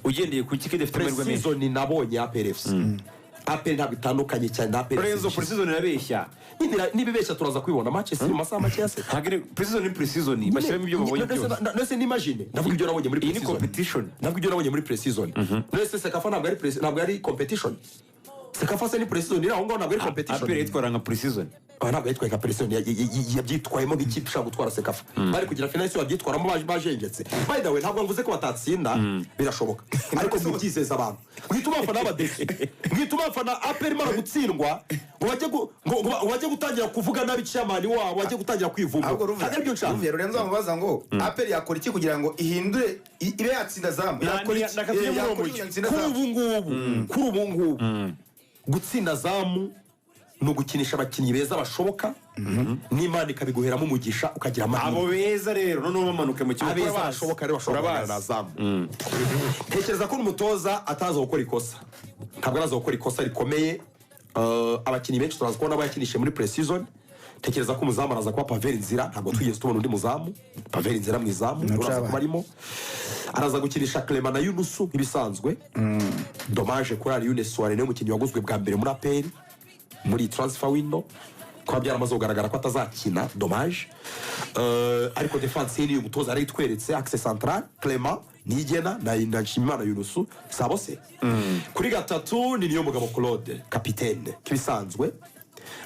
ugendeye ku kike defite amahirwe menshi Precision nabonye APRFC APR ntabwo itandukanye cyane na APR Lorenzo Precision irabeshya nibibeshya turaza kwibona match si mu masaha make yase Precision ni Precision bashyiramo ibyo babonye byose nese n'imagine ndavuga ibyo nabonye muri iyi ni Precision competition ndavuga ibyo nabonye muri Precision nese Sekafa ntabwo ari competition Sekafa se ni Precision iraho ngo ntabwo ari competition APR yitwara nka Precision ntabwo yitwaye nka Precision yabyitwayemo nk'ikipe ishaka gutwara Sekafa bari kugira finale babyitwaramo bajengetse by the way ntabwo mvuze ko batatsinda birashoboka ariko mubyizeza abantu mwituma abafana b'abadefi mwituma abafana APR mara gutsindwa ngo bajye gutangira kuvuga nabi chairman wabo bajye gutangira kwivumba ntabwo byo nshaka Lorenzo amubaza ngo APR yakora iki kugira ngo ihindure ibe yatsinda zamu yakora iki kuri ubu ngubu gutsinda zamu no gukinisha abakinnyi beza bashoboka n'Imana ikabiguheramo umugisha ukagira amahirwe abo beza rero none bamanuke mu kibuga abeza bashoboka rero bashobora na zamu tekereza ko umutoza ataza gukora ikosa ntabwo araza gukora ikosa rikomeye abakinnyi benshi turaza kubona abayakinishe muri Precision tekereza ko umuzamu araza kuba Pavel Nzira ntabwo twigeze tubona undi muzamu Pavel Nzira mu izamu uraza kuba arimo araza gukinisha Clement na Yunusu ibisanzwe dommage kuri ari Younes Soare niwe mukinnyi waguzwe bwa mbere muri APR muri transfer window kwa byaramaze kugaragara ko atazakina dommage ariko defense ni umutoza ari tweretse axe central Clement Nigena na Nshimimana Yunusu sabose kuri gatatu ni niyo mugabo Claude capitaine kibisanzwe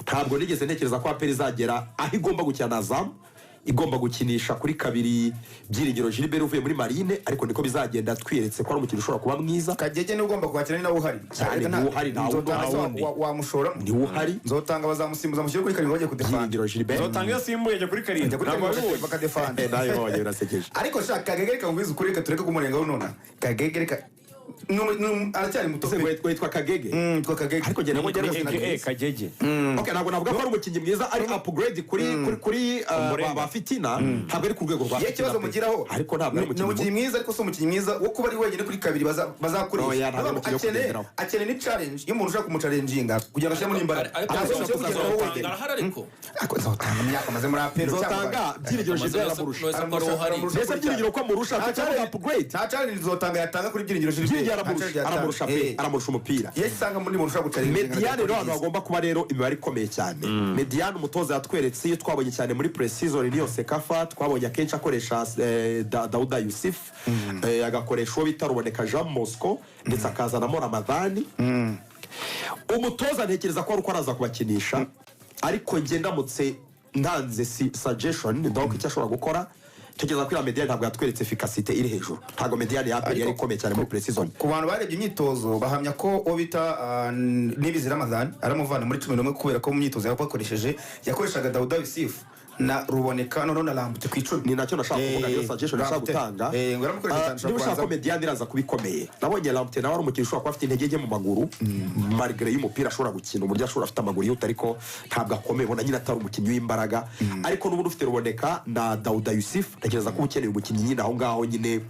ntabwo nigeze ntekereza ko APR izagera aho igomba gukina na Zamu igomba gukinisha kuri kabiri Byiringiro Gilbert uvuye muri Marine ariko niko bizagenda twiretse ko ari umukino ushobora kuba mwiza Kagege ni ugomba kwakira ni nawe uhari cyane ni uhari wa mushora ni uhari nzotanga bazamusimbuza mushyire kuri karindwi bagiye kudefanda Byiringiro Gilbert nzotanga iyo simbuye ajya kuri karindwi ntabwo bakadefanda nayo bagiye birasekeje ariko shaka Kagege reka ngwize ukuri reka tureke kumurengaho nona Kagege reka aracyari muto witwa Kagege twa Kagege ariko genda ngo Kagege okay ntabwo navuga ko ari umukinnyi mwiza ari upgrade kuri ba Fitina ntabwo ari ku rwego rwa ikibazo mugiraho ariko ntabwo ari umukinnyi mwiza ariko so umukinnyi mwiza wo kuba ari wenyine kuri kabiri bazakoresha akene ni challenge iyo umuntu ushaka kumuchallenginga kugira ngo ashye imbaraga ariko zotanga imyaka maze muri APR zotanga Byiringiro Gilbert amurusha mbese Byiringiro ko amurusha atari upgrade ta challenge zotanga yatanga kuri Byiringiro Gilbert aramurusha umupira yesanga muri muntu ushaka guchallenginga Mediane rero abantu bagomba kuba rero imibare ikomeye cyane Mediane umutoza yatweretse iyo twabonye cyane muri Precision niyo Sekafa twabonye akenshi akoresha Dauda Yusuf agakoresha uwo bita Ruboneka Jean Mosco ndetse akazanamo Ramadhani umutoza ntekereza ko ari uko araza kubakinisha ariko nge ndamutse ntanze suggestion donc icyo ashobora gukora tekereza ko Mediane ntabwo yatweretse efficacité iri hejuru ntabwo Mediane yari ikomeye cyane muri Precision ku bantu barebye imyitozo bahamya ko uwo bita Nibizi Ramadhan aramuvana muri 11 kubera ko mu myitozo yakoreshaga Dauda Yusuf na Ruboneka none na Lambute ku 10 ni nacyo nashaka kuvuga niyo suggestion nashaka gutanga niba ushaka ko Mediane iraza kubikomeye nabonye Lambute nawe ari umukino ushobora kuba afite intege nke mu maguru malgré y'umupira ashobora gukina uburyo ashobora afite amaguru yihuta ariko ntabwo akomeye bona nyine atari umukinnyi w'imbaraga ariko n'ubundi ufite Ruboneka na Dauda Yusuf tekereza ko ukeneye umukinnyi nyine aho ngaho nyine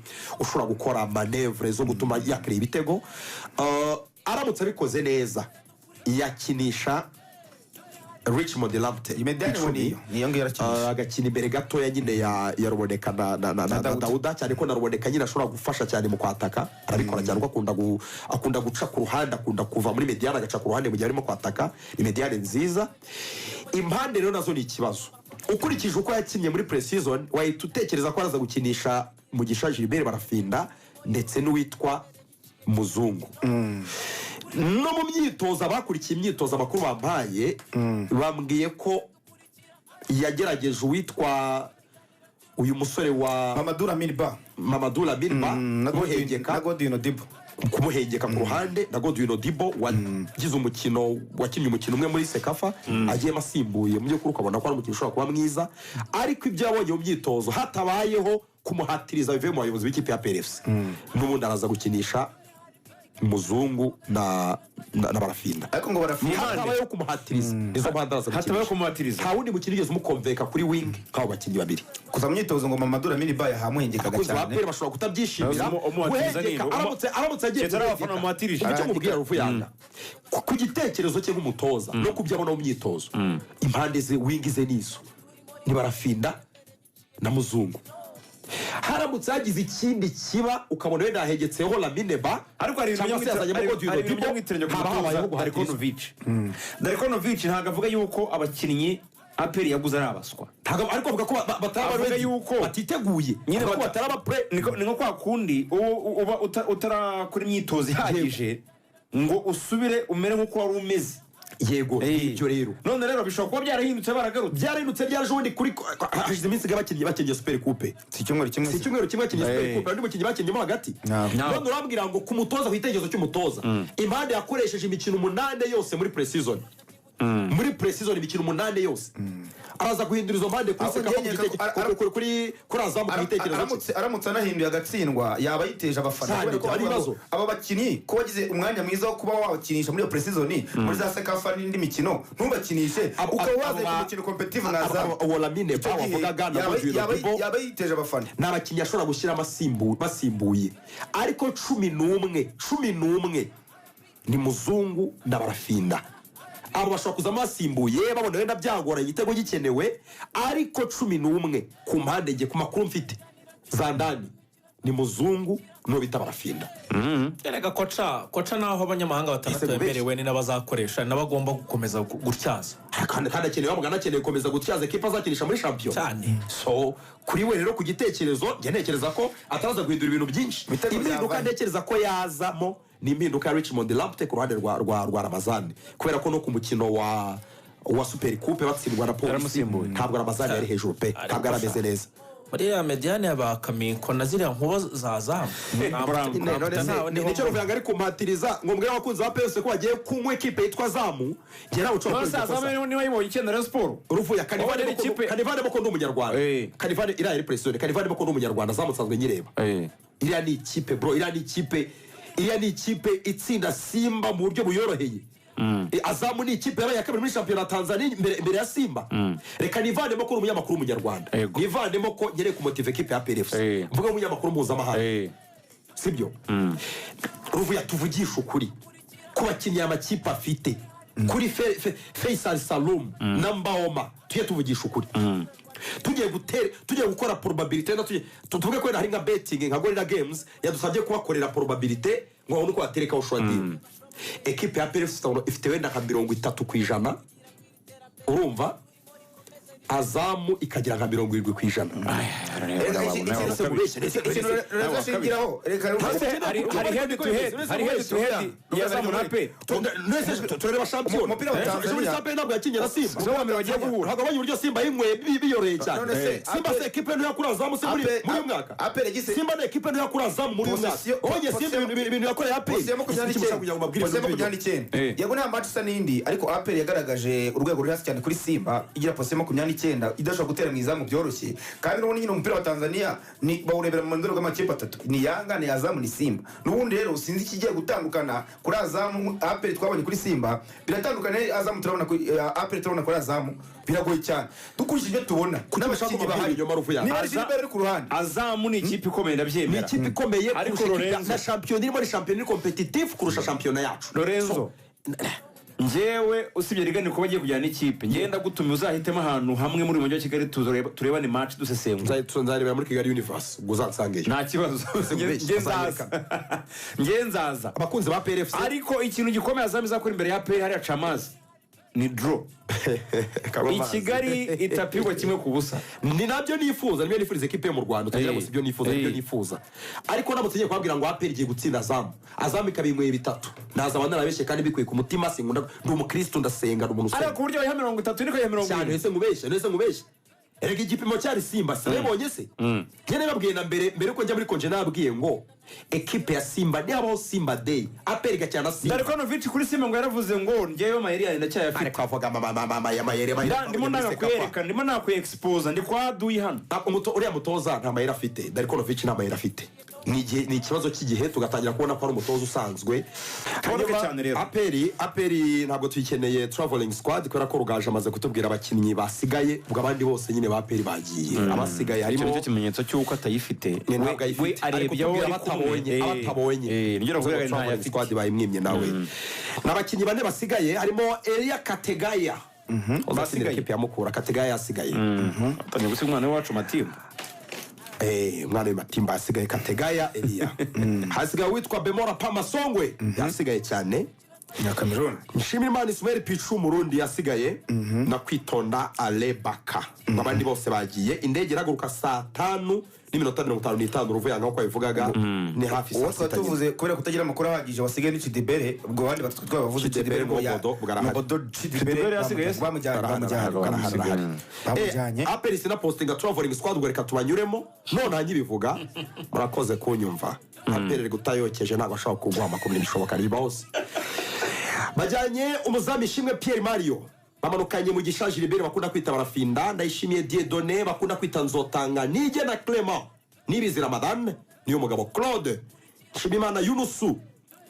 ushobora gukora manevre zo gutuma yakira ibitego aramutse abikoze neza yakinisha Richmond Lambte niyo ngiyo agakina imbere gatoya nyine ya Ruboneka na Dauda cyane ko na Ruboneka nyine ashobora gufasha cyane mu kwataka arabikora cyane ko akunda guca ku ruhande akunda kuva muri Mediane agaca ku ruhande mu gihe arimo kwataka Mediane nziza impande rero nazo ni ikibazo ukurikije uko yakinnye muri Precision wahita utekereza ko araza gukinisha Mugisha Gilbert Barafinda ndetse n'uwitwa Muzungu no mu myitozo abakurikiye imyitozo amakuru bampaye bambwiye ko yagerageje uwitwa uyu musore wa Mamadou Lamine kumuhengeka na Godwin Dibo kumuhengeka ku ruhande na Godwin Dibo wagize umukino wakinnye umukino umwe muri Sekafa agiye masimbuye mu byo kuri ukabona ko ari umukino ushobora kuba mwiza ariko ibyo yabonye mu myitozo hatabayeho kumuhatiriza bivuye mu bayobozi b'ikipe ya PRFC n'ubundi araza gukinisha Muzungu na Barafinda ariko ngo Barafinda hatabayeho kumuhatiriza izo bandaraza hatabayeho kumuhatiriza nta wundi mukino ugeze umukonveka kuri wing nk'abo bakinnyi babiri kuza mu myitozo ngo Mamadou Lamine Ba yahamuhengekaga cyane kuko bashobora kutabyishimira aramutse agiye abafana umuhatirije icyo mubwira Ruvuyanga ku gitekerezo cye nk'umutoza no kubyabona mu myitozo impande ze wing ze nizo ni Barafinda na Muzungu haramutse hagize ikindi kiba ukabona wenda hahegetseho Lamineba ariko hari ibintu byamwitiranye ku mutoza Darikonovic. Darikonovic ntabwo avuga yuko abakinnyi APR yaguze ari abaswa, ariko avuga ko avuga yuko batiteguye nyine ko bataraba pre. Ni nko kwa kundi uba utarakora imyitozo ihagije ngo usubire umere nk'uko wari umeze. Yego ibyo rero none rero bishobora kuba byarahindutse baragarutse byaje ubundi kuri hashize iminsi bakinnye Super Coupe si icyumweru kimwe bakinnye Super Coupe andi mukinnyi bakinnyemo hagati. None urambwira ngo ku mutoza ku itekerezo cy'umutoza impande yakoresheje imikino 8 yose muri pre-season muri pre-season imikino 8 yose araza guhindura izo mpande kuri Azamu ku itekerezo aramutse anahinduye agatsindwa yaba yiteje abafana aba bakinnyi ko wagize umwanya mwiza wo kuba wabakinisha muri iyo pre-season muri za Sekafa n'indi mikino ntubakinishe ukaba waze ku mukino competitive na Azamu Wolamine bavugaga yaba yiteje abafana n'abakinnyi ashobora gushyira basimbuye ariko 11 ni Muzungu na Barafinda. Abo bashobora kuza basimbuye babona wenda byagora igitego gikenewe, ariko 11 ku mpande nge ku makuru mfite za ndani ni Muzungu no bita Barafinda. Erega koca naho abanyamahanga batanatemerewe ni nabazakoresha nabagomba gukomeza gutyaza kandi akeneye bamugana akeneye gukomeza gutyaza ekipa azakinisha muri champion cyane. So kuri we rero ku gitekerezo ntekereza ko ataza guhindura ibintu byinshi. Impinduka ntekereza ko yazamo ni impinduka ya Richmond Lamptey ku ruhande rwa Ramazani, kubera ko no ku mukino wa Super Coupe batsindwa na Police ntabwo Ramazani yari hejuru pe, ntabwo arameze neza muri ya mediane y'abakamiko na ziriya nkuba za Azamu. Nicyo ruvuga ari kumpatiriza ngo mbwira abakunzi ba PS ko bagiye kunywa ekipe yitwa Azamu ngera ucoko Azamu niwe yibonye ikenera Sport Ruvuya Kanivane boko ndumunyarwanda Kanivane ira iri presione Kanivane boko ndumunyarwanda Azamu nyireba iriya ni ikipe bro, iriya ni ikipe itsinda Simba mu buryo buyoroheye. Azamu ni ikipe yabaye kabiri muri champion ya Tanzania imbere ya Simba. Reka nivanemo ko umunyamakuru umunyarwanda, nivanemo ko nyere ku motive equipe ya PRFC, mvuga umunyamakuru mpuzamahanga sibyo. Ruvuya tuvugisha ukuri ku bakinnyi amakipe afite kuri Faisal Salum na Mbaoma tuvugisha ukuri. Tugiye gukora probability tuvuge ko hari nka betting nka Gorilla Games yadusabye kubakorera probability ngo nuko batereka ushwadi. Ekipe ya PRFC ifite wenda nka 30% urumva, Azamu ikagira nka 70%. Hari head to head Azamu na pe tureba champion umupira wa Tanzania ntabwo yakinye na Simba so wamera wagiye guhura ntabwo uburyo Simba yimwe biyoreye cyane. Simba se ekipe nto yakura Azamu se muri mwaka Simba na ekipe nto yakura Azamu muri mwaka oye Simba ibintu yakoreye APR yego nta Manchester n'indi, ariko APR yagaragaje urwego ruri hasi cyane kuri Simba igira position 29 idashobora gutera mu izamu byoroshye. Kandi n'ubundi nyine umupira wa Tanzania ni bawurebera mu ndoro y'amakipe atatu ni Yanga ni Azamu ni Simba. N'ubundi rero sinzi ikigiye gutandukana kuri Azamu APR twabonye kuri Simba biratandukanye. Azamu turabona kuri APR turabona kuri Azamu biragoye cyane dukurikije ibyo tubona n'abakinnyi bahari niba ari Gilbert ku ruhande. Azamu ni ikipe ikomeye ndabyemera, ni ikipe ikomeye na champion irimo ari champion competitive kurusha champion yacu. Lorenzo njyewe usibye rigani ko bagiye kujyana ikipe ngenda gutuma uzahitemo ahantu hamwe muri mujyi wa Kigali turebane match dusesengura nzarebera muri Kigali Universe guzansangeje nta kibazo ngenzaza abakunzi ba PRFC. Ariko ikintu gikomeye Azamu izakora imbere ya PRFC hari acamazi ni draw i Kigali itapigwa kimwe ku busa. Ni nabyo nifuriza ekipe yo mu Rwanda utagira ngo sibyo nifuza ariko namutegeye kwabwira ngo APR igiye gutsinda Azamu ikabinyweye 3 naza abana narabeshye kandi bikwiye ku mutima singunda ndi umukristo ndasenga umuntu usenga ariko buryo ya 30 niko ya 40 cyane nese ngubeshye erega igipimo cyari Simba sinabonye se nyene babwiye na mbere ko njya muri konje nabwiye ngo ekipe ya Simba ni abo Simba Day APR gacyana Simba. Darikonovic kuri Simba ngo yaravuze ngo ngeyo mayeri ya ndacyayafite ariko avuga mama ya mayeri ndimo nakwerekana ndimo nakwe-expose ndi kwa duyi hano uriya mutoza nta mayeri afite. Darikonovic nta mayeri afite. Ni ikibazo cy'igihe tugatangira kubona ko ari umutoza usanzwe. APR ntabwo tuyikeneye traveling squad kubera ko Rugaje amaze kutubwira abakinnyi basigaye ubwo abandi bose nyine ba APR bagiye abasigaye harimo cyo kimenyetso cy'uko atayifite we arebye abatabonye ngira ngo traveling squad bayimwimye nawe. N'abakinnyi bane basigaye harimo Elia Kategaya basigaye ekipe ya Mukura Kategaya yasigaye atanye gusiga umwana wacu Matimba umwana w'Matimba yasigaye Kategaya Elia hasigaye witwa Bemora Pamasongwe yasigaye cyane na Cameroon. Nshimiyimana Ismael Pichu Murundi yasigaye na Kwitonda Alebaka abandi bose bagiye indege iraguruka saa 5:55 Ruvuyanga uko yavugaga ni hafi saa 6 tuvuze kubera kutagira amakuru ahagije wasigaye ni Chidibere ubwo bandi batwitwa bavuze Chidibere ngo ya Mobodo Chidibere yasigaye bamujyanye Aperi sina postinga traveling squad ngo reka tubanyuremo none hanyibivuga murakoze kunyumva Aperi gutayokeje ntabwo ashaka kuguha amakuru n'ibishoboka riba hose bajyanye umuzami ishimwe Pierre Mario bamanukanye mu gishaje Libere bakunda kwita Barafinda ndayishimiye Dieudonné bakunda kwita Nzotanga Nige na Clement Nibizira Madame niyo mugabo Claude Nshimimana Yunusu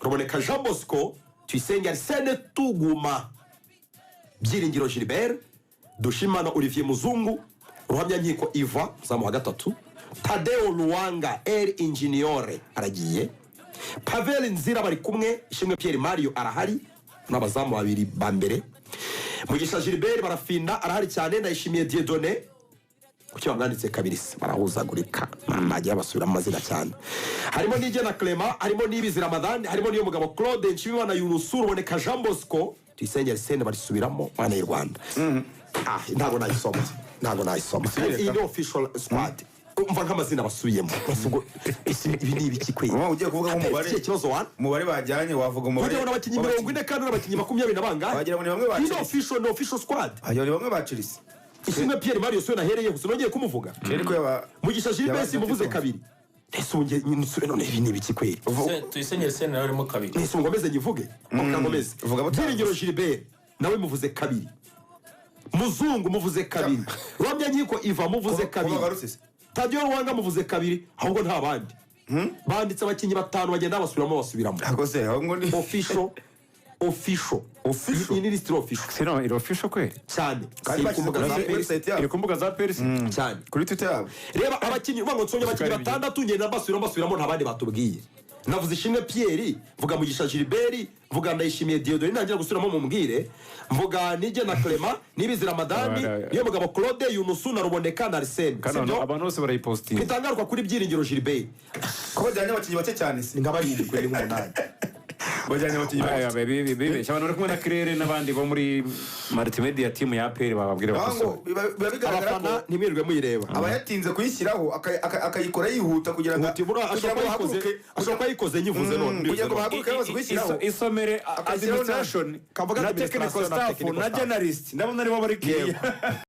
Ruboneka Jean Bosco Tuyisenge Arsene Tuguma Byiringiro Gilbert Dushimana Olivier Muzungu Ruhamya Nkiko Iva zamu wa gatatu Tadeo Luwanga El Ingeniore aragiye Pavel Nzira bari kumwe ishimwe Pierre Mario arahari n'abazamu babiri ba mbere Mugisha Gilbert Barafinda arahari cyane ndayishimiye Dieudonné kuki bamwanditse kabiri barahuzagurika najya basubira amazina cyane harimo Nige na Clement harimo Nibizira Ramadan harimo niyo mugabo Claude Nshimimana Yunusu Ruboneka Jean Bosco Tuyisenge Arsene barisubiramo mwana y'u Rwanda ntago nayisoma iyi ni official squad umva nk'amazina basubiyemo basugo ibi ni ibiki kwe ugiye kuvuga nk'umubare ikibazo wan umubare bajyanye wavuga umubare bajyana abakinnyi 40 kandi n'abakinnyi 20 nabanga bagira ngo bamwe baciriye ni official squad ayo ni bamwe baciriye ishimwe Pierre Mario so nahereye gusa nongeye kumuvuga ariko yaba Mugisha Gilbert muvuze kabiri ese unge nusure none ibi ni ibiki kwe Tuyisenge Arsene nawe arimo kabiri ese ngomeze nyivuge ngomeze Byiringiro Gilbert nawe muvuze kabiri Muzungu muvuze kabiri Ruhamya Nkiko Iva muvuze kabiri Tadeo Luwanga muvuze kabiri ahubwo nta bandi banditse abakinnyi 5 bagenda basubiramo akose ahubwo ni official ni list official sino iro official kweli cyane iri ku mbuga za Paris cyane kuri Twitter yabo reba abakinnyi bango nsonye abakinnyi 6 ngenda basubiramo nta bandi batubwiye navuze ishimwe Pierre mvuga Mugisha Gilbert mvuga ndayishimiye Dieudonné nangira gusubiramo mu mbwire mvuga Nige na Clement Nibizira Madame niyo mugabo Claude Yunusu na Ruboneka na Arsene sibyo abantu bose barayipostinga bitangaruka kuri Byiringiro Gilbert ko bajyanye abakinnyi bake cyane si ngabari kuri nk'umunani bajyanye abakinnyi bake bibe cyabana kumwe na Claire n'abandi bo muri multimedia team ya APR bababwira bakoso bigaragara ko ntimirwe muyireba abayatinze kuyishyiraho akayikora yihuta kugira ngo ashobora kuyikoze nyivuze none kugira ngo bahaguruke bose kuyishyiraho isomere administration na technical staff na journalist ndabona aribo bari kiya